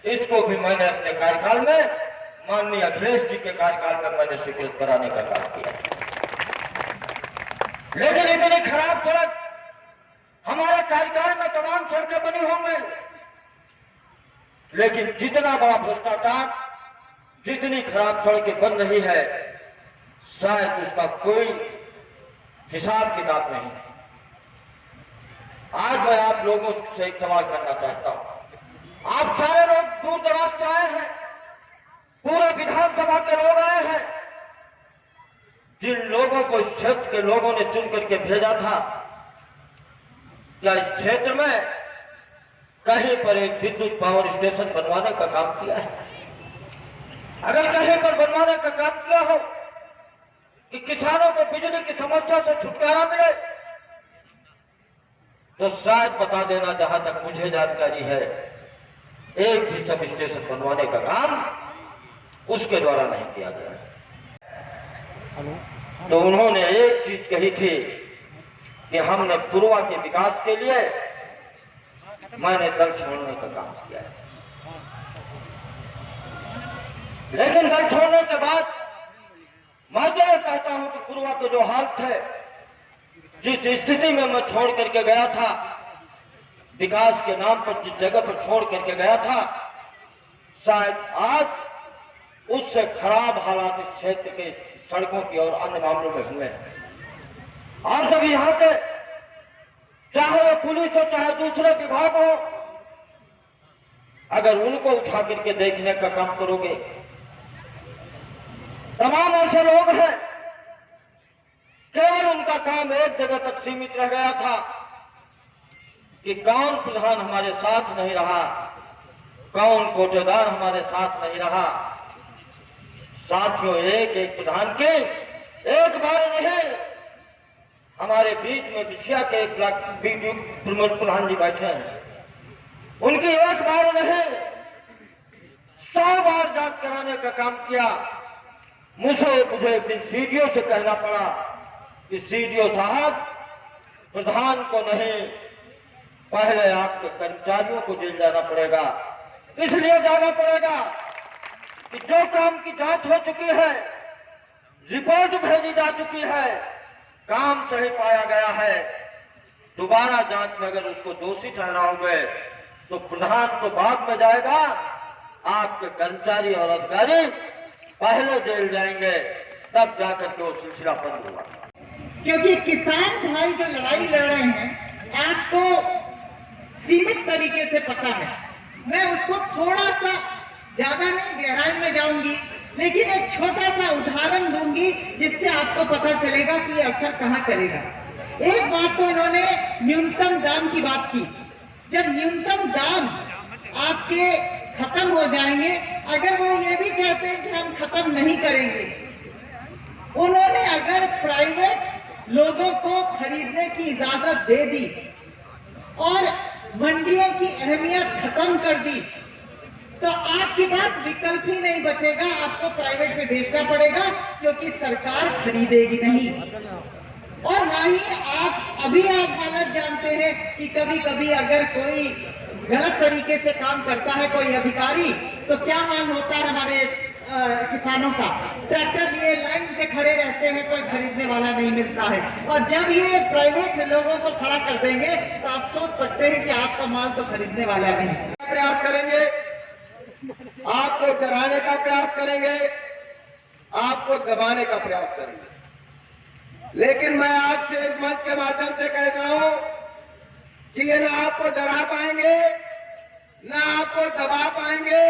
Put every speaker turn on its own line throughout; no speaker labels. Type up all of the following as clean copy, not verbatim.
इसको भी मैंने अपने कार्यकाल में, माननीय अखिलेश जी के कार्यकाल में मैंने स्वीकृत कराने का काम किया। लेकिन इतनी खराब सड़क हमारे कार्यकाल में तमाम सड़कें बनी होंगी, लेकिन जितना बड़ा भ्रष्टाचार, जितनी खराब सड़कें बन रही है, शायद उसका कोई हिसाब किताब नहीं। आज मैं आप लोगों से एक सवाल करना चाहता हूं। आप सारे लोग दूर दराज से आए हैं, पूरे विधानसभा के लोग आए हैं। जिन लोगों को इस क्षेत्र के लोगों ने चुन करके भेजा था, क्या इस क्षेत्र में कहीं पर एक विद्युत पावर स्टेशन बनवाने का काम किया है? अगर कहीं पर बनवाने का काम किया हो कि किसानों को बिजली की समस्या से छुटकारा मिले, तो शायद बता देना, जहां तक मुझे जानकारी है, एक भी सब स्टेशन बनवाने का काम उसके द्वारा नहीं किया गया। तो उन्होंने एक चीज कही थी कि हमने पूर्वा के विकास के लिए मैंने दल छोड़ने का काम किया है। लेकिन दल छोड़ने के बाद मैं तो यह कहता हूं कि पूर्वा के जो हालत है, जिस स्थिति में मैं छोड़ करके गया था, विकास के नाम पर जिस जगह पर छोड़ करके गया था, शायद आज उससे खराब हालात इस क्षेत्र के सड़कों की और अन्य मामलों में हुए हैं। और जब यहां के, चाहे वो पुलिस हो चाहे दूसरे विभाग हो, अगर उनको उठा करके देखने का काम करोगे, तमाम ऐसे लोग हैं, केवल उनका काम एक जगह तक सीमित रह गया था कि कौन प्रधान हमारे साथ नहीं रहा, कौन कोटेदार हमारे साथ नहीं रहा। साथियों, एक एक प्रधान के एक बार नहीं, हमारे बीच में विषया के एक प्रमुख प्रधान जी बैठे हैं, उनकी एक बार नहीं 100 बार जांच कराने का काम किया। मुझे एक दिन सीडीओ से कहना पड़ा कि सीडीओ साहब, प्रधान को नहीं, पहले आपके कर्मचारियों को जेल जाना पड़ेगा। इसलिए जाना पड़ेगा कि जो काम की जांच हो चुकी है, रिपोर्ट भेजी जा चुकी है, काम सही पाया गया है, दोबारा जांच में अगर उसको दोषी ठहराओगे तो प्रधान तो बाद में जाएगा, आपके कर्मचारी और अधिकारी पहले जेल जाएंगे, तब जाकर के वो सिलसिला बंद हुआ।
क्योंकि किसान भाई जो लड़ाई लड़ रहे हैं, आपको सीमित तरीके से पता है। मैं उसको थोड़ा सा, ज्यादा नहीं गहराई में जाऊंगी, लेकिन एक छोटा सा उदाहरण दूंगी जिससे आपको पता चलेगा कि ये असर कहाँ करेगा। एक बात तो इन्होंने न्यूनतम दाम की बात की। जब न्यूनतम दाम आपके खत्म हो जाएंगे, अगर वो ये भी कहते हैं कि हम खत्म नहीं करेंगे, उन्होंने अगर प्राइवेट लोगों को खरीदने की इजाजत दे दी और मंडियों की अहमियत खत्म कर दी, तो आपके पास विकल्प ही नहीं बचेगा, आपको प्राइवेट में बेचना पड़ेगा, क्योंकि सरकार खरीदेगी नहीं। और ना ही आप हालत जानते हैं कि कभी कभी अगर कोई गलत तरीके से काम करता है कोई अधिकारी, तो क्या हाल होता है हमारे किसानों का। ट्रैक्टर लिए लाइन से खड़े रहते हैं, कोई खरीदने वाला नहीं मिलता है। और जब ये प्राइवेट लोगों को खड़ा कर देंगे, तो आप सोच सकते हैं कि आपका माल तो खरीदने वाला नहीं।
प्रयास करेंगे, आपको डराने का प्रयास करेंगे, आपको दबाने का प्रयास करेंगे। लेकिन मैं आपसे इस मंच के माध्यम से कह रहा हूं कि ये ना आपको डरा पाएंगे, ना आपको दबा पाएंगे,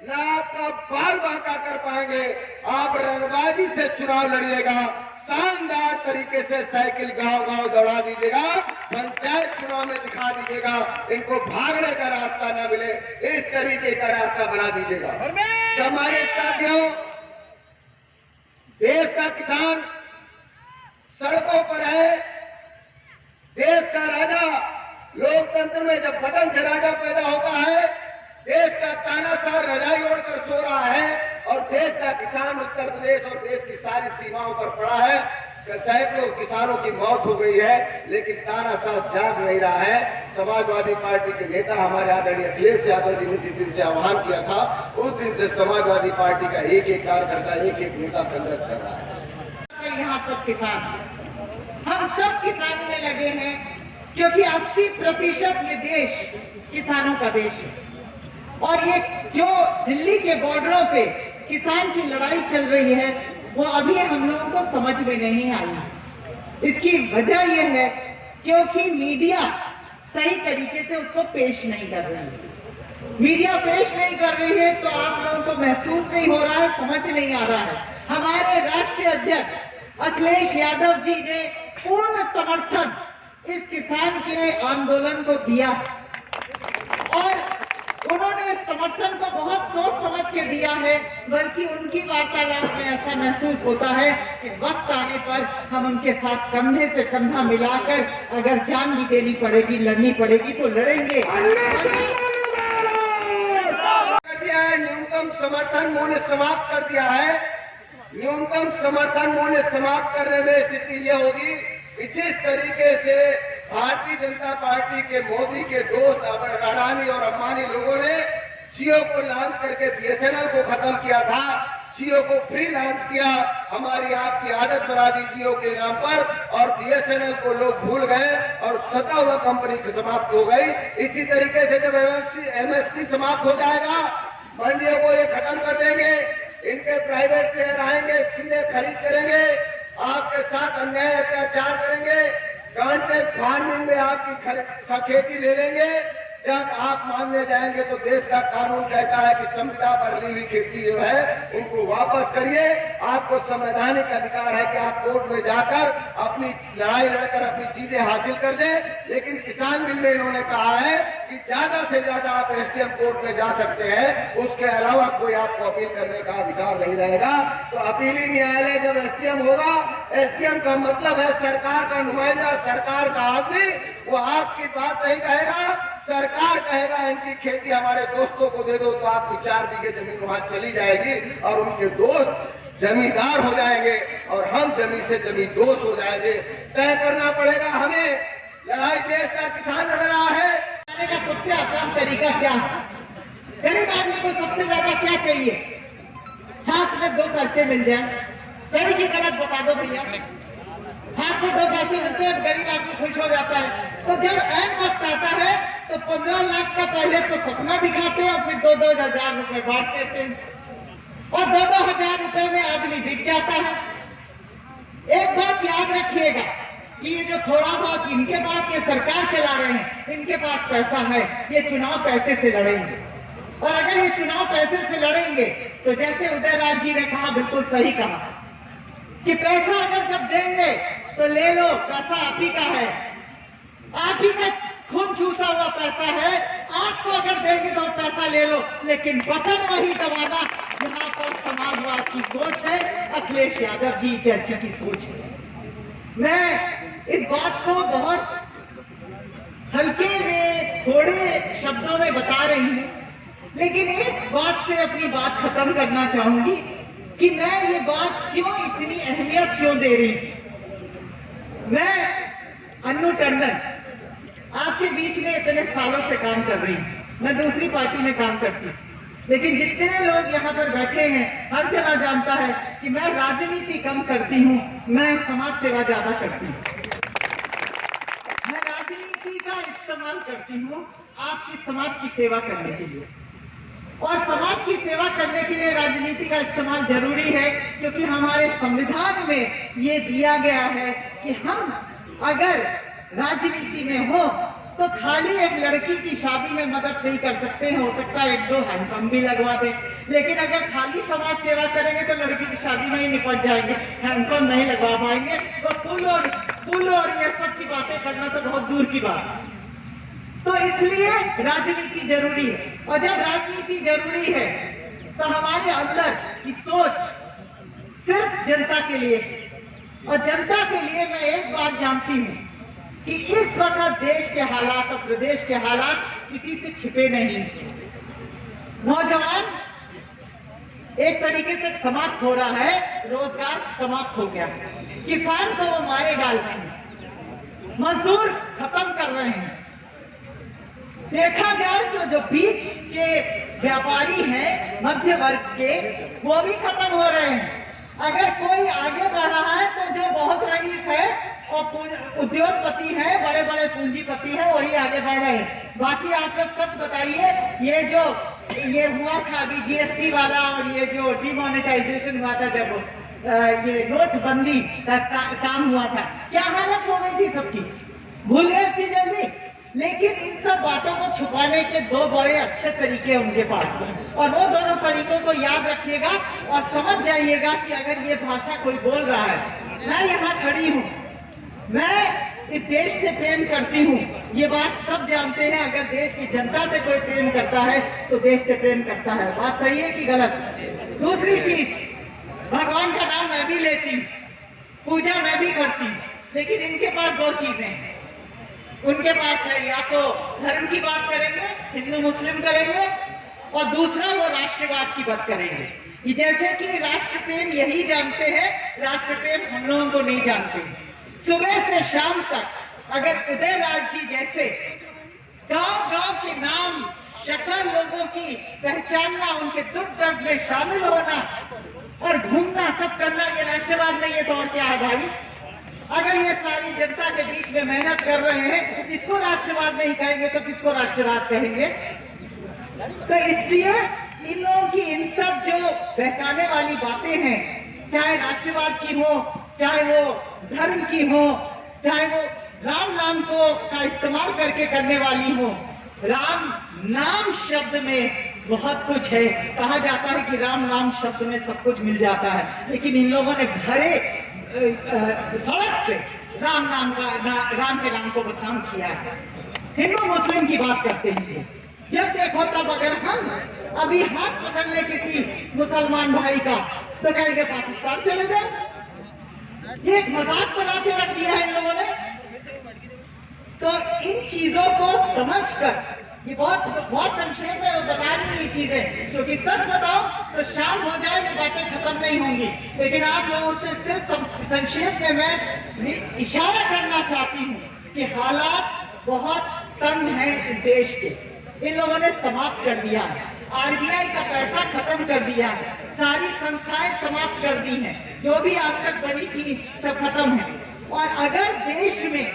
ना आपका बाल बांका कर पाएंगे। आप रंगबाजी से चुनाव लड़िएगा, शानदार तरीके से साइकिल गांव गांव दौड़ा दीजिएगा, पंचायत चुनाव में दिखा दीजिएगा, इनको भागने का रास्ता ना मिले, इस तरीके का रास्ता बना दीजिएगा। सम्मानित साथियों, देश का किसान सड़कों पर है, देश का राजा, लोकतंत्र में जब बटन से राजा पैदा होता है, देश का तानाशाह रजाई ओढ़कर सो रहा है और देश का किसान उत्तर प्रदेश और देश की सारी सीमाओं पर पड़ा है। सैकड़ों किसानों की मौत हो गई है, लेकिन तानाशाह जाग नहीं रहा है। समाजवादी पार्टी के नेता हमारे आदरणीय अखिलेश यादव जी ने जिस दिन से आह्वान किया था, उस दिन से समाजवादी पार्टी का एक एक कार्यकर्ता, एक एक नेता संघर्ष कर रहा है।
यहाँ सब किसान, हम सब किसानों में लगे हैं, क्योंकि 80% ये देश किसानों का देश है। और ये जो दिल्ली के बॉर्डरों पे किसान की लड़ाई चल रही है, वो अभी हम लोगों को समझ में नहीं आई। इसकी वजह यह है क्योंकि मीडिया सही तरीके से उसको पेश नहीं कर रही है। मीडिया पेश नहीं कर रही है तो आप लोगों को महसूस नहीं हो रहा है, समझ नहीं आ रहा है। हमारे राष्ट्रीय अध्यक्ष अखिलेश यादव जी ने पूर्ण समर्थन इस किसान के आंदोलन को दिया और उन्होंने समर्थन को बहुत सोच समझ के दिया है। बल्कि उनकी वार्तालाप में ऐसा महसूस होता है कि वक्त आने पर हम उनके साथ कंधे से कंधा मिलाकर अगर जान भी देनी पड़ेगी, लड़नी पड़ेगी तो लड़ेंगे।
कर दिया है, न्यूनतम समर्थन मूल्य समाप्त कर दिया है। न्यूनतम समर्थन मूल्य समाप्त करने में स्थिति ये होगी कि जिस तरीके से भारतीय जनता पार्टी के मोदी के दोस्त अडानी और अंबानी लोगों ने जियो को लॉन्च करके बीएसएनएल को खत्म किया था, जियो को फ्री लॉन्च किया, हमारी आपकी आदत बना दी जियो के नाम पर, और बीएसएनएल को लोग भूल गए और स्वतः वह कंपनी समाप्त हो गई। इसी तरीके से जब एमएसपी समाप्त हो जाएगा, मंडियों को ये खत्म कर देंगे, इनके प्राइवेट प्लेयर आएंगे, सीधे खरीद करेंगे, आपके साथ अन्याय अत्याचार करेंगे, कॉन्ट्रैक्ट फार्मिंग में आपकी खेती ले लेंगे। जब आप मानने जाएंगे तो देश का कानून कहता है कि संविदा पर ली हुई खेती जो है उनको वापस करिए। आपको संवैधानिक अधिकार है कि आप कोर्ट में जाकर अपनी लड़ाई लड़कर अपनी चीजें हासिल कर दें, लेकिन किसान बिल में इन्होंने कहा है कि ज्यादा से ज्यादा आप एसडीएम कोर्ट में जा सकते हैं, उसके अलावा कोई आपको अपील करने का अधिकार नहीं रहेगा। तो अपीली न्यायालय जब एसडीएम होगा, एसडीएम का मतलब है सरकार का नुमाइंदा, सरकार का आदमी, वो आपकी बात नहीं कहेगा, सरकार कहेगा इनकी खेती हमारे दोस्तों को दे दो, तो आपकी 4 बीघे जमीन वहां चली जाएगी और उनके दोस्त जमींदार हो जाएंगे और हम जमीन से जमींदोज हो जाएंगे। तय करना पड़ेगा हमें, लड़ाई देश का किसान लड़ रहा है।
का सबसे आसान तरीका क्या है? गरीब आदमी को सबसे ज्यादा क्या चाहिए? हाथ में 2 पैसे मिल जाए। सही की गलत बता दो भैया, हाथ में 2 पैसे मिलते हैं, गरीब आदमी खुश हो जाता है। तो जब ऐन वक्त आता है तो 15 लाख का पहले तो सपना दिखाते हैं और फिर 2-2 हजार रुपए बांट देते हैं और 2-2 हजार रुपए में आदमी बिक जाता है। एक बात याद रखिएगा कि ये जो थोड़ा बहुत इनके पास ये सरकार चला रहे हैं, इनके पास पैसा है, ये चुनाव पैसे से लड़ेंगे। और अगर ये चुनाव पैसे से लड़ेंगे तो जैसे उदयराज जी ने कहा, बिल्कुल सही कहा कि पैसा अगर जब देंगे तो ले लो, पैसा आप ही का है, आप ही का खून चूसा हुआ पैसा है, आपको अगर देंगे तो पैसा ले लो, लेकिन बटन वही दबाना जहां पर समाजवाद की सोच है, अखिलेश यादव जी जैसी की सोच है। मैं इस बात को बहुत हल्के में, थोड़े शब्दों में बता रही हूं, लेकिन एक बात से अपनी बात खत्म करना चाहूंगी कि मैं ये बात क्यों इतनी अहमियत क्यों दे रही हूं। मैं अन्नू टंडन आपके बीच में इतने सालों से काम कर रही हूं, मैं दूसरी पार्टी में काम करती हूँ, लेकिन जितने लोग यहाँ पर बैठे हैं हर जना जानता है कि मैं राजनीति कम करती हूँ, मैं समाज सेवा ज्यादा करती हूँ। मैं राजनीति का इस्तेमाल करती हूँ आपकी समाज की सेवा करने के लिए, और समाज की सेवा करने के लिए राजनीति का इस्तेमाल जरूरी है, क्योंकि हमारे संविधान में ये दिया गया है कि हम अगर राजनीति में हो तो खाली एक लड़की की शादी में मदद नहीं कर सकते हैं, हो सकता है 1-2 हैंडपंप भी लगवा दें, लेकिन अगर खाली समाज सेवा करेंगे तो लड़की की शादी में ही निपट जाएंगे, हैंडपंप नहीं लगवा पाएंगे, तो पुल और ये सब की बातें करना तो बहुत दूर की बात है। तो इसलिए राजनीति जरूरी है, और जब राजनीति जरूरी है तो हमारे अंदर की सोच सिर्फ जनता के लिए, और जनता के लिए मैं एक बात जानती हूँ कि इस वक्त देश के हालात और प्रदेश के हालात किसी से छिपे नहीं। नौजवान एक तरीके से समाप्त हो रहा है, रोजगार समाप्त हो गया, किसान को वो मारे डाल रहे हैं, मजदूर खत्म कर रहे हैं। देखा जाए जो बीच के व्यापारी हैं, मध्य वर्ग के, वो भी खत्म हो रहे हैं। अगर कोई आगे बढ़ रहा है तो जो बहुत रईस है और उद्योगपति है, बड़े बड़े पूंजीपति है, वही आगे बढ़ रहे हैं। बाकी आप लोग सच बताइए, ये हुआ था अभी जीएसटी वाला और ये जो डिमोनेटाइजेशन हुआ था, जब ये नोटबंदी का काम हुआ था, क्या हालत हो गई थी सबकी, भूल गए थी जल्दी। लेकिन इन सब बातों को छुपाने के दो बड़े अच्छे तरीके हैं उनके पास, और वो दोनों तरीकों को याद रखिएगा और समझ जाइएगा कि अगर ये भाषा कोई बोल रहा है, मैं यहाँ खड़ी हूँ, मैं इस देश से प्रेम करती हूँ, ये बात सब जानते हैं। अगर देश की जनता से कोई प्रेम करता है तो देश से प्रेम करता है। बात सही है कि गलत? दूसरी चीज, भगवान का नाम मैं भी लेती हूँ, पूजा मैं भी करती हूँ, लेकिन इनके पास दो चीजें हैं। उनके पास है, या तो धर्म की बात करेंगे, हिंदू मुस्लिम करेंगे, और दूसरा वो राष्ट्रवाद की बात करेंगे। जैसे कि राष्ट्र प्रेम यही जानते हैं, राष्ट्र प्रेम हम लोगों को नहीं जानते। सुबह से शाम तक अगर उदयराज जी जैसे गांव-गांव के नाम, शक्ल लोगों की पहचानना, उनके दुख दर्द में शामिल होना और घूमना, सब करना, ये राष्ट्रवाद नहीं है तो और क्या है भाई? अगर ये सारी जनता के बीच में मेहनत कर रहे हैं, इसको राष्ट्रवाद नहीं कहेंगे तो किसको राष्ट्रवाद कहेंगे? तो इसलिए इन लोगों की इन सब जो बहकाने वाली बातें हैं, चाहे राष्ट्रवाद की हो, चाहे वो धर्म की हो, चाहे वो राम नाम का इस्तेमाल करके करने वाली हो। राम नाम शब्द में बहुत कुछ है, कहा जाता है कि राम नाम शब्द में सब कुछ मिल जाता है, लेकिन इन लोगों ने भरे सड़क पे राम के नाम को बदनाम किया है। हिंदू मुस्लिम की बात करते हैं, जब देखो तब अगर हम अभी हाथ पकड़ ले किसी मुसलमान भाई का तो कहेंगे पाकिस्तान चले जाए। ये एक मजाक बना के रख दिया है इन लोगों ने। तो इन चीजों को समझकर, ये बहुत संक्षेप में बता रही ये चीजें, क्योंकि सच बताओ तो शाम हो जाए ये बातें खत्म नहीं होंगी। लेकिन आप लोगों से सिर्फ संक्षेप में मैं इशारा करना चाहती हूँ कि हालात बहुत तंग हैं इस देश के। इन लोगों ने समाप्त कर दिया है, आरबीआई का पैसा खत्म कर दिया है, सारी संस्थाएं समाप्त कर दी हैं, जो भी आज तक बनी थी सब खत्म है। और अगर देश में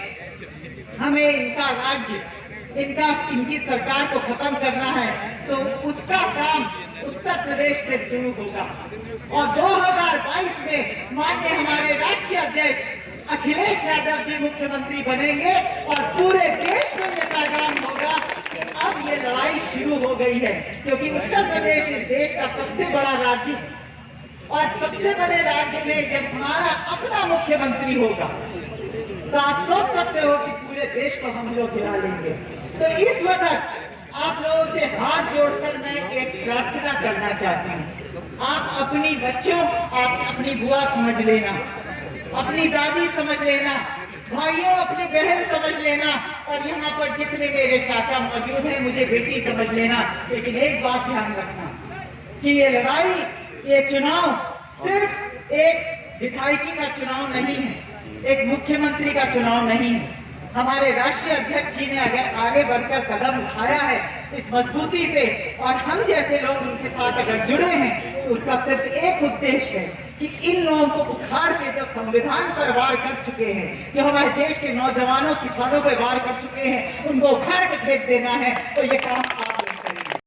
हमें इनका राज्य, इनकी सरकार को खत्म करना है तो उसका काम उत्तर प्रदेश से शुरू होगा। और 2022 में माननीय हमारे राष्ट्रीय अध्यक्ष अखिलेश यादव जी मुख्यमंत्री बनेंगे और पूरे देश में ये पैगाम होगा कि अब ये लड़ाई शुरू हो गई है। क्योंकि उत्तर प्रदेश इस देश का सबसे बड़ा राज्य, और सबसे बड़े राज्य में जब हमारा अपना मुख्यमंत्री होगा तो आप सोच सकते हो कि पूरे देश को हम लोग गिरा लेंगे। तो इस वक्त आप लोगों से हाथ जोड़कर मैं एक प्रार्थना करना चाहती हूँ। आप अपनी बच्चों, आप अपनी बुआ समझ लेना, अपनी दादी समझ लेना, भाइयों अपनी बहन समझ लेना, और यहाँ पर जितने मेरे चाचा मौजूद हैं मुझे बेटी समझ लेना। लेकिन एक बात ध्यान रखना कि ये लड़ाई, ये चुनाव सिर्फ एक विधायकी का चुनाव नहीं है, एक मुख्यमंत्री का चुनाव नहीं है। हमारे राष्ट्रीय अध्यक्ष जी ने अगर आगे बढ़कर कदम उठाया है इस मजबूती से, और हम जैसे लोग उनके साथ अगर जुड़े हैं, तो उसका सिर्फ एक उद्देश्य है कि इन लोगों को उखाड़ के, जो संविधान पर वार कर चुके हैं, जो हमारे देश के नौजवानों, किसानों पर वार कर चुके हैं, उनको उखाड़ के फेंक देना है। तो ये काम